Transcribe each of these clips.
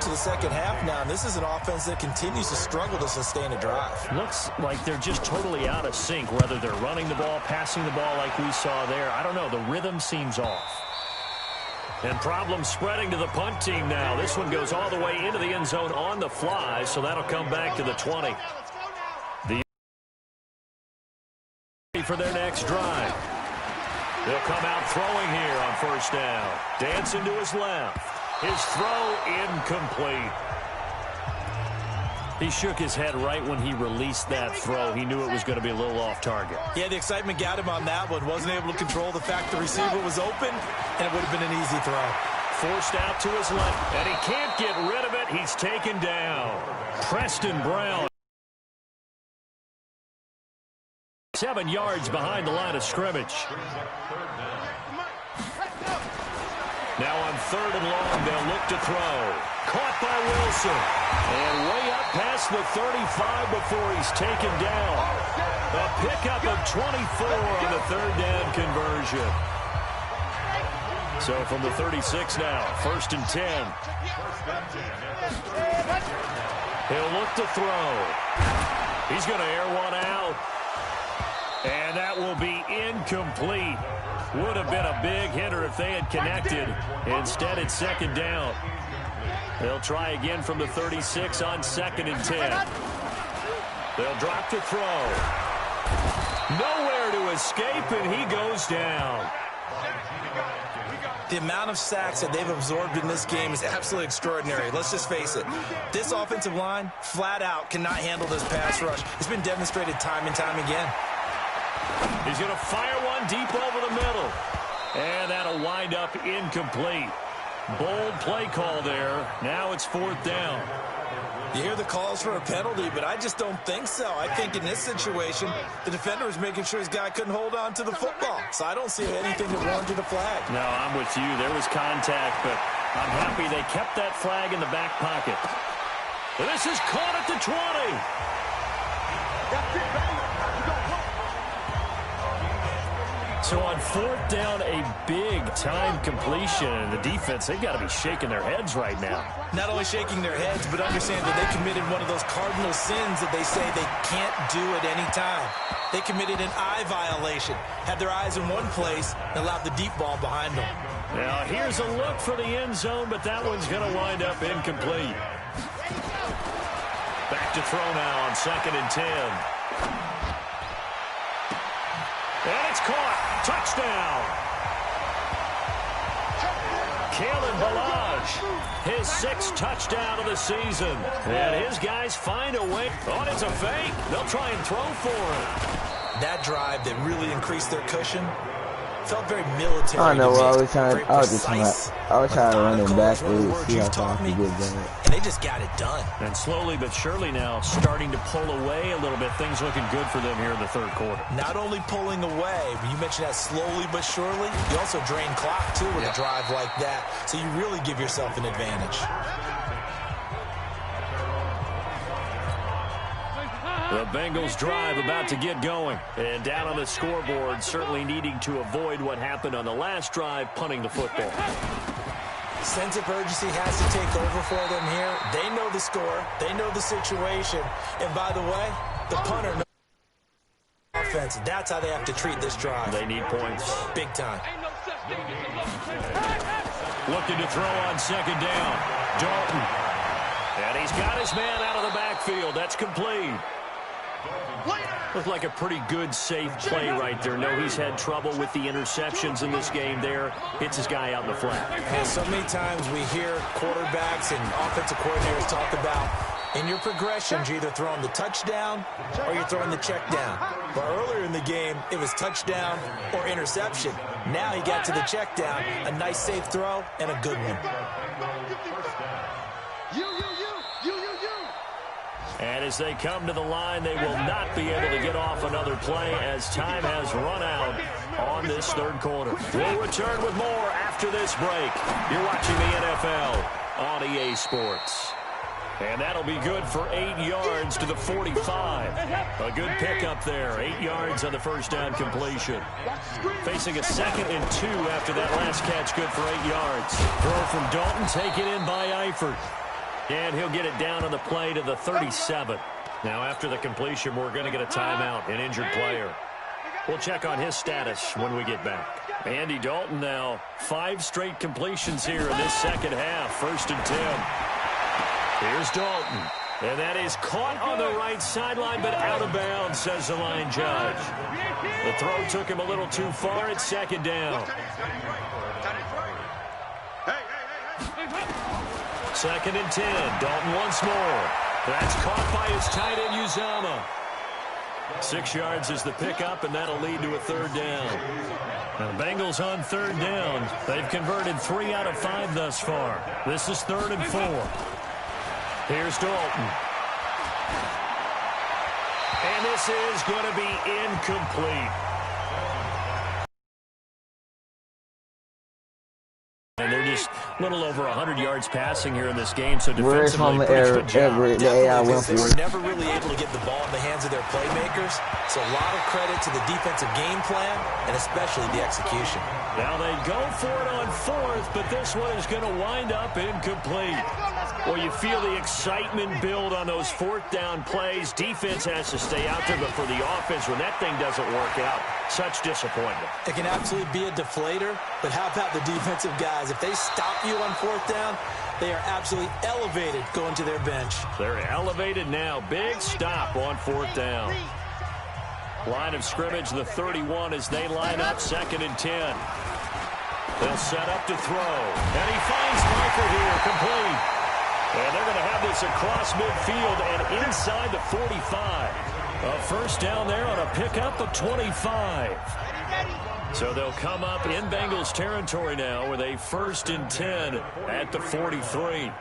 into the second half now, and this is an offense that continues to struggle to sustain a drive. Looks like they're just totally out of sync, whether they're running the ball, passing the ball like we saw there. I don't know. The rhythm seems off. And problems spreading to the punt team now. This one goes all the way into the end zone on the fly, so that'll come back to the 20. For their next drive. They'll come out throwing here on first down. Dancing to his left. His throw incomplete. He shook his head right when he released that throw. He knew it was going to be a little off target. Yeah, the excitement got him on that one. Wasn't able to control the fact the receiver was open, and it would have been an easy throw. Forced out to his left, and he can't get rid of it. He's taken down. Preston Brown. 7 yards behind the line of scrimmage. Now on 3rd and long, they'll look to throw. Caught by Wilson. And way up past the 35 before he's taken down. A pickup of 24 on the 3rd down conversion. So from the 36 now, 1st and 10. He'll look to throw. He's going to air one out. And that will be incomplete. Would have been a big hitter if they had connected. Instead, it's 2nd down. They'll try again from the 36 on 2nd and 10. They'll drop to throw. Nowhere to escape, and he goes down. The amount of sacks that they've absorbed in this game is absolutely extraordinary. Let's just face it. This offensive line, flat out, cannot handle this pass rush. It's been demonstrated time and time again. He's going to fire one deep over the middle. And that'll wind up incomplete. Bold play call there. Now it's 4th down. You hear the calls for a penalty, but I just don't think so. I think in this situation, the defender was making sure his guy couldn't hold on to the football. So I don't see anything that warranted a flag. No, I'm with you. There was contact, but I'm happy they kept that flag in the back pocket. And this is caught at the 20. That's it, baby. So on 4th down, a big-time completion. And the defense, they've got to be shaking their heads right now. Not only shaking their heads, but understand that they committed one of those cardinal sins that they say they can't do at any time. They committed an eye violation, had their eyes in one place, and allowed the deep ball behind them. Now here's a look for the end zone, but that one's going to wind up incomplete. Back to throw now on 2nd and 10. And it's caught. Touchdown. Kalen Ballage, his 6th touchdown of the season. And his guys find a way. Oh, it's a fake. They'll try and throw for it. That drive that really increased their cushion felt very military. I know. I was trying to run him backwards. See how far I could get that. And they just got it done. And slowly but surely now starting to pull away a little bit. Things looking good for them here in the 3rd quarter. Not only pulling away, but you mentioned that slowly but surely. You also drain clock, too, with a drive like that. So you really give yourself an advantage. The Bengals drive about to get going. And down on the scoreboard, certainly needing to avoid what happened on the last drive, punting the football. Sense of urgency has to take over for them here. They know the score. They know the situation. And by the way, the punter knows the offense. That's how they have to treat this drive. They need points. Big time. Looking to throw on 2nd down. Dalton. And he's got his man out of the backfield. That's complete. Looked like a pretty good, safe play right there. No, he's had trouble with the interceptions in this game there. Hits his guy out in the flat. And so many times we hear quarterbacks and offensive coordinators talk about in your progressions, you're either throwing the touchdown or you're throwing the check down. But earlier in the game, it was touchdown or interception. Now he got to the check down, a nice safe throw, and a good one. And as they come to the line, they will not be able to get off another play as time has run out on this 3rd quarter. We'll return with more after this break. You're watching the NFL on EA Sports. And that'll be good for 8 yards to the 45. A good pickup there. 8 yards on the 1st down completion. Facing a 2nd and 2 after that last catch. Good for 8 yards. Throw from Dalton taken in by Eifert. And he'll get it down on the play to the 37. Now, after the completion, we're going to get a timeout, an injured player. We'll check on his status when we get back. Andy Dalton now, 5 straight completions here in this second half. 1st and 10. Here's Dalton. And that is caught on the right sideline, but out of bounds, says the line judge. The throw took him a little too far. It's 2nd down. 2nd and 10. Dalton once more. That's caught by his tight end, Uzomah. 6 yards is the pickup, and that'll lead to a 3rd down. Now, the Bengals on 3rd down. They've converted 3 out of 5 thus far. This is 3rd and 4. Here's Dalton. And this is going to be incomplete. And they're just a little over 100 yards passing here in this game, so defensively, pretty good job. They were never really able to get the ball in the hands of their playmakers, so a lot of credit to the defensive game plan, and especially the execution. Now they go for it on 4th, but this one is going to wind up incomplete. Well, you feel the excitement build on those 4th down plays. Defense has to stay out there, but for the offense, when that thing doesn't work out, such disappointment. It can absolutely be a deflator, but how about the defensive guys? If they stop you on 4th down, they are absolutely elevated going to their bench. They're elevated now. Big stop on 4th down. Line of scrimmage, the 31 as they line up, 2nd and 10. They'll set up to throw. And he finds Parker here, complete. And they're going to have this across midfield and inside the 45. A 1st down there on a pickup of 25. So they'll come up in Bengals territory now with a 1st and 10 at the 43.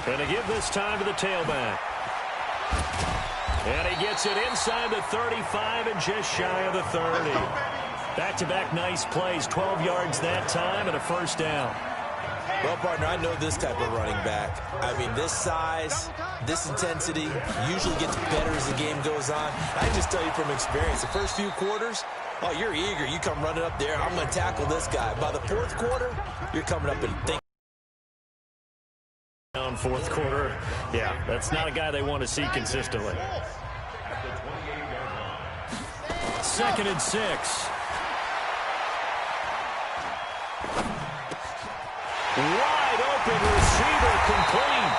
And to give this time to the tailback. And he gets it inside the 35 and just shy of the 30. Back-to-back nice plays, 12 yards that time and a 1st down. Well, partner, I know this type of running back. I mean, this size, this intensity usually gets better as the game goes on. I can just tell you from experience, the first few quarters, oh, you're eager. You come running up there, I'm going to tackle this guy. By the 4th quarter, you're coming up and thinking. Down 4th quarter, yeah, that's not a guy they want to see consistently. 2nd and 6. Wide open receiver, complete.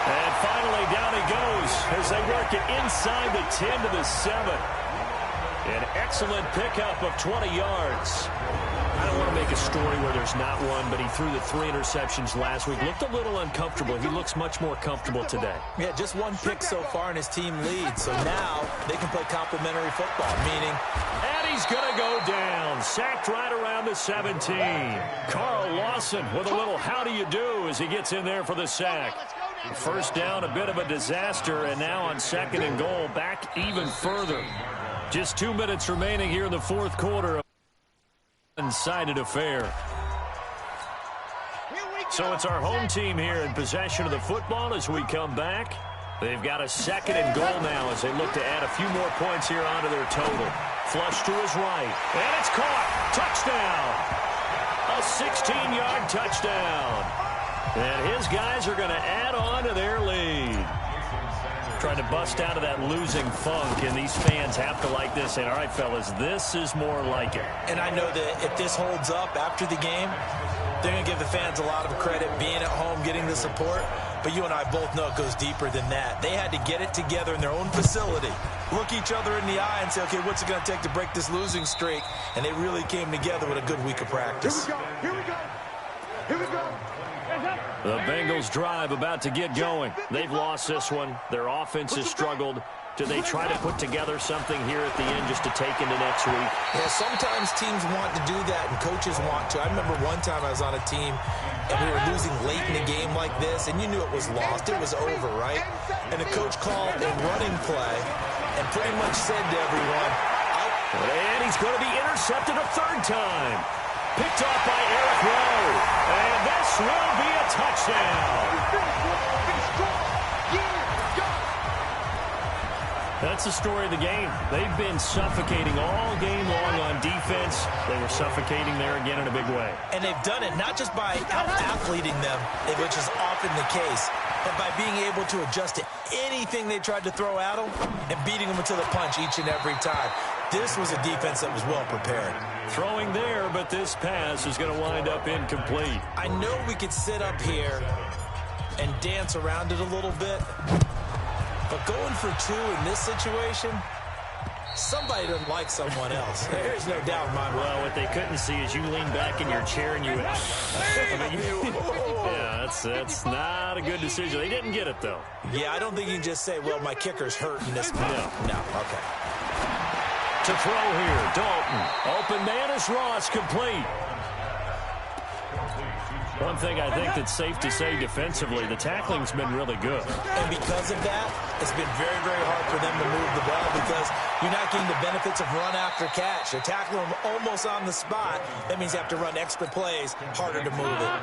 And finally down he goes as they work it inside the 10 to the 7. An excellent pickup of 20 yards. I don't want to make a story where there's not one, but he threw the 3 interceptions last week. Looked a little uncomfortable. He looks much more comfortable today. Yeah, just 1 pick so far and his team leads. So now they can play complementary football, meaning... And he's going to go down. Sacked right around the 17. Carl Lawson with a little how do you do as he gets in there for the sack. 1st down, a bit of a disaster, and now on 2nd and goal, back even further. Just 2 minutes remaining here in the 4th quarter. One-sided affair. So it's our home team here in possession of the football as we come back. They've got a 2nd and goal now as they look to add a few more points here onto their total. Flush to his right. And it's caught. Touchdown. A 16-yard touchdown. And his guys are going to add on to their lead. Trying to bust out of that losing funk, and these fans have to like this. And all right, fellas, this is more like it. And I know that if this holds up after the game, they're going to give the fans a lot of credit being at home, getting the support. But you and I both know it goes deeper than that. They had to get it together in their own facility, look each other in the eye and say, okay, what's it going to take to break this losing streak? And they really came together with a good week of practice. Here we go. Here we go. Here we go. The Bengals drive about to get going. They've lost this one. Their offense has struggled. Do they try to put together something here at the end just to take into next week? Yeah, sometimes teams want to do that and coaches want to. I remember one time I was on a team and we were losing late in a game like this, and you knew it was lost. It was over, right? And the coach called a running play and pretty much said to everyone, and he's going to be intercepted a 3rd time. Picked off by Eric Rowe. And this will be a touchdown. That's the story of the game. They've been suffocating all game long on defense. defense, they were suffocating there again in a big way. And they've done it not just by out-athleting them, which is often the case, but by being able to adjust to anything they tried to throw at them and beating them until the punch each and every time. This was a defense that was well prepared. Throwing there, but this pass is going to wind up incomplete. I know we could sit up here and dance around it a little bit, but going for two in this situation, somebody doesn't like someone else. There's no doubt in my mind. Well, what they couldn't see is you lean back in your chair and you... yeah, that's not a good decision. They didn't get it, though. Yeah, I don't think you can just say, well, my kicker's hurt in this spot. No, okay. To throw here, Dalton. Open man is Ross, complete. One thing I think that's safe to say defensively, the tackling's been really good. And because of that, it's been very, very hard for them to move the ball because you're not getting the benefits of run after catch. They're tackling them almost on the spot. That means you have to run extra plays, harder to move it.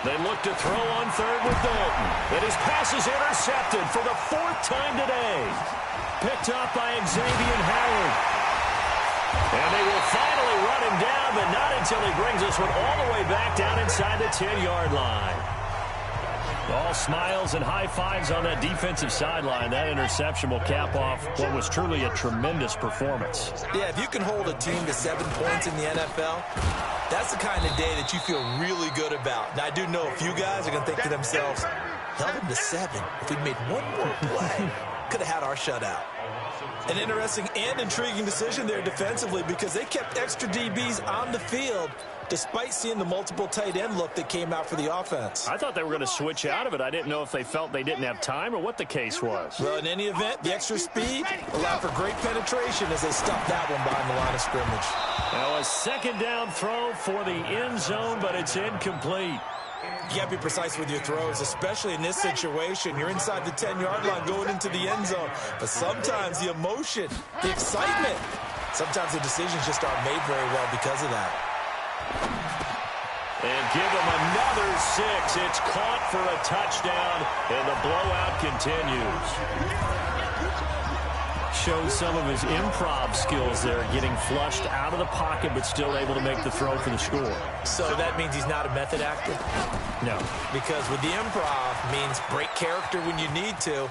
They look to throw on third with Dalton. But his pass is intercepted for the fourth time today. Picked up by Xavier Howard. And they will finally run him down, but not until he brings this one all the way back down inside the 10-yard line. All smiles and high fives on that defensive sideline. That interception will cap off what was truly a tremendous performance. Yeah, if you can hold a team to 7 points in the NFL, that's the kind of day that you feel really good about. Now, I do know a few guys are going to think to themselves, held them to 7. If we'd made one more play, could have had our shutout. An interesting and intriguing decision there defensively because they kept extra DBs on the field despite seeing the multiple tight end look that came out for the offense. I thought they were going to switch out of it. I didn't know if they felt they didn't have time or what the case was. Well, in any event, the extra speed allowed for great penetration as they stuffed that one behind the line of scrimmage. Now a second down throw for the end zone, but it's incomplete. You got to be precise with your throws, especially in this situation. You're inside the 10-yard line going into the end zone. But sometimes the emotion, the excitement, sometimes the decisions just aren't made very well because of that. And give him another 6. It's caught for a touchdown, and the blowout continues. Shows some of his improv skills there, getting flushed out of the pocket but still able to make the throw for the score. So that means he's not a method actor? No. Because with the improv means break character when you need to.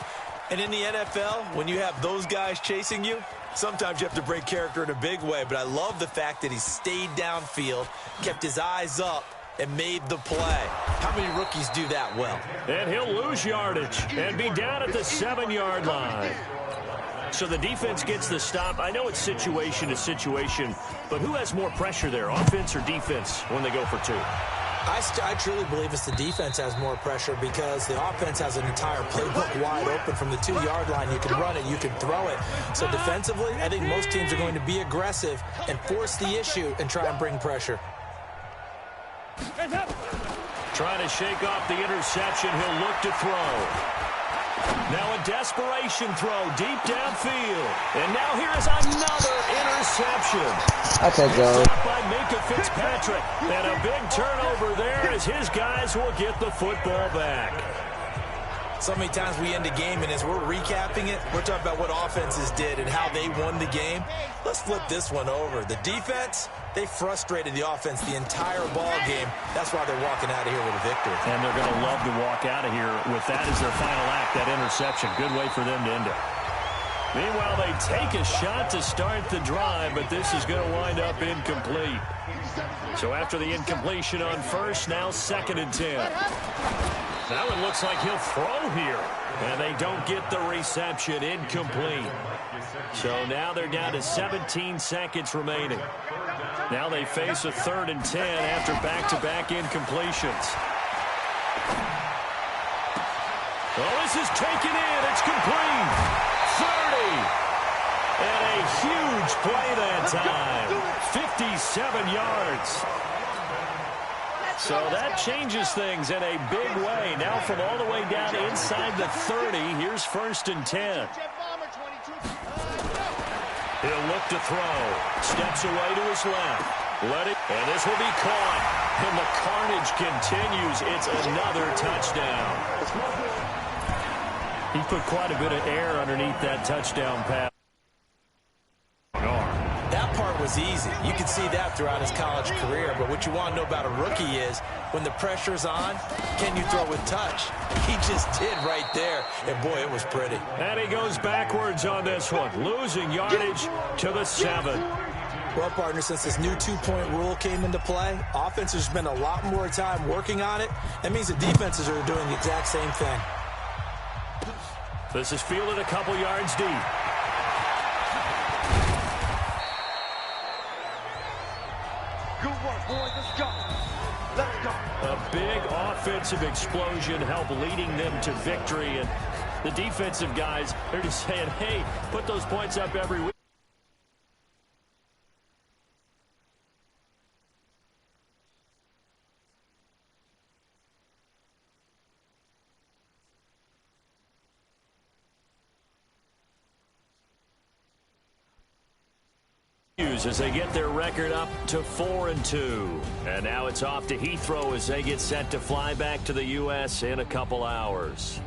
And in the NFL, when you have those guys chasing you, sometimes you have to break character in a big way. But I love the fact that he stayed downfield, kept his eyes up, and made the play. How many rookies do that well? And he'll lose yardage and be down at the 7-yard line. So the defense gets the stop. I know it's situation to situation, but who has more pressure there, offense or defense, when they go for 2? I truly believe it's the defense has more pressure because the offense has an entire playbook wide open from the 2-yard line. You can run it, you can throw it. So defensively, I think most teams are going to be aggressive and force the issue and try and bring pressure. Trying to shake off the interception. He'll look to throw. Now a desperation throw deep downfield. And now here is another interception. I take those. Stopped by Minkah Fitzpatrick. And a big turnover there as his guys will get the football back. So many times we end a game, and as we're recapping it, we're talking about what offenses did and how they won the game. Let's flip this one over. The defense, they frustrated the offense the entire ball game. That's why they're walking out of here with a victory. And they're going to love to walk out of here with that as their final act, that interception. Good way for them to end it. Meanwhile, they take a shot to start the drive, but this is going to wind up incomplete. So after the incompletion on first, now 2nd and 10. That one looks like he'll throw here. And they don't get the reception. Incomplete. So now they're down to 17 seconds remaining. Now they face a 3rd and 10 after back-to-back incompletions. Oh, this is taken in. It's complete. 30. And a huge play that time. 57 yards. So that changes things in a big way. Now from all the way down inside the 30, here's 1st and 10. He'll look to throw. Steps away to his left. And this will be caught. And the carnage continues. It's another touchdown. He put quite a bit of air underneath that touchdown pass. That part was easy. You can see that throughout his college career. But what you want to know about a rookie is when the pressure's on, can you throw with touch? He just did right there. And, boy, it was pretty. And he goes backwards on this one, losing yardage to the 7. Well, partner, since this new two-point rule came into play, offenses spend a lot more time working on it. That means the defenses are doing the exact same thing. This is fielded a couple yards deep. Good work, boys. Let's go. Let's go. A big offensive explosion helped leading them to victory. And the defensive guys, they're just saying, hey, put those points up every week. As they get their record up to 4-2. And now it's off to Heathrow as they get set to fly back to the U.S. in a couple hours.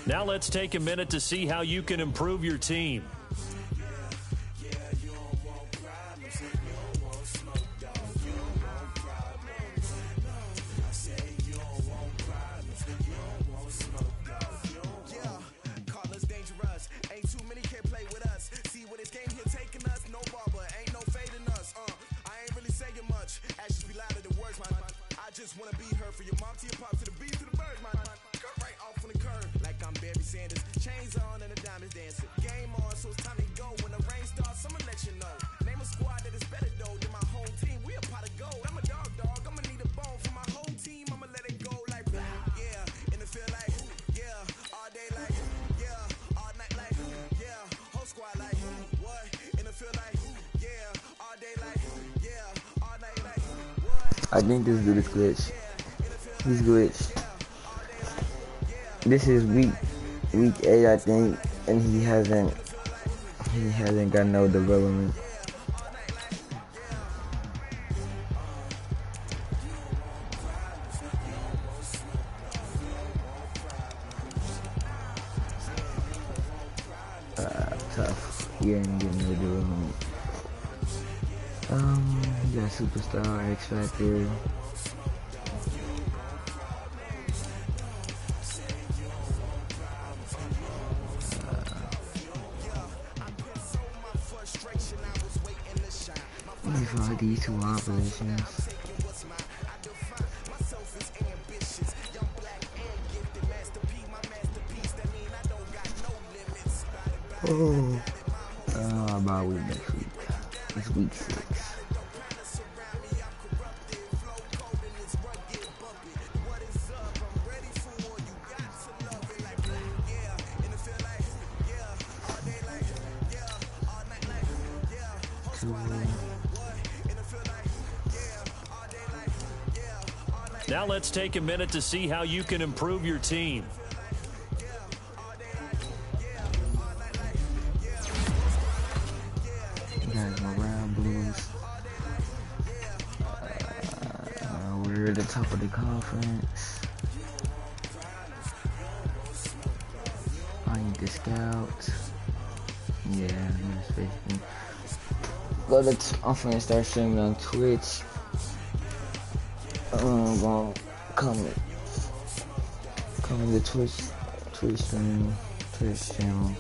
Now let's take a minute to see how you can improve your team. I think this dude is glitched. He's glitched. This is week 8, I think, and he hasn't got no development. Tough. He ain't getting no development. He got Superstar, X Factor. For these two operations. About week next week. It's week 6. Now let's take a minute to see how you can improve your team. Guys, morale blues. We're at the top of the conference. I need the scout. Yeah, that's basically. I'm finna start streaming on Twitch. I'm gonna come to Twitch stream, Twitch channel.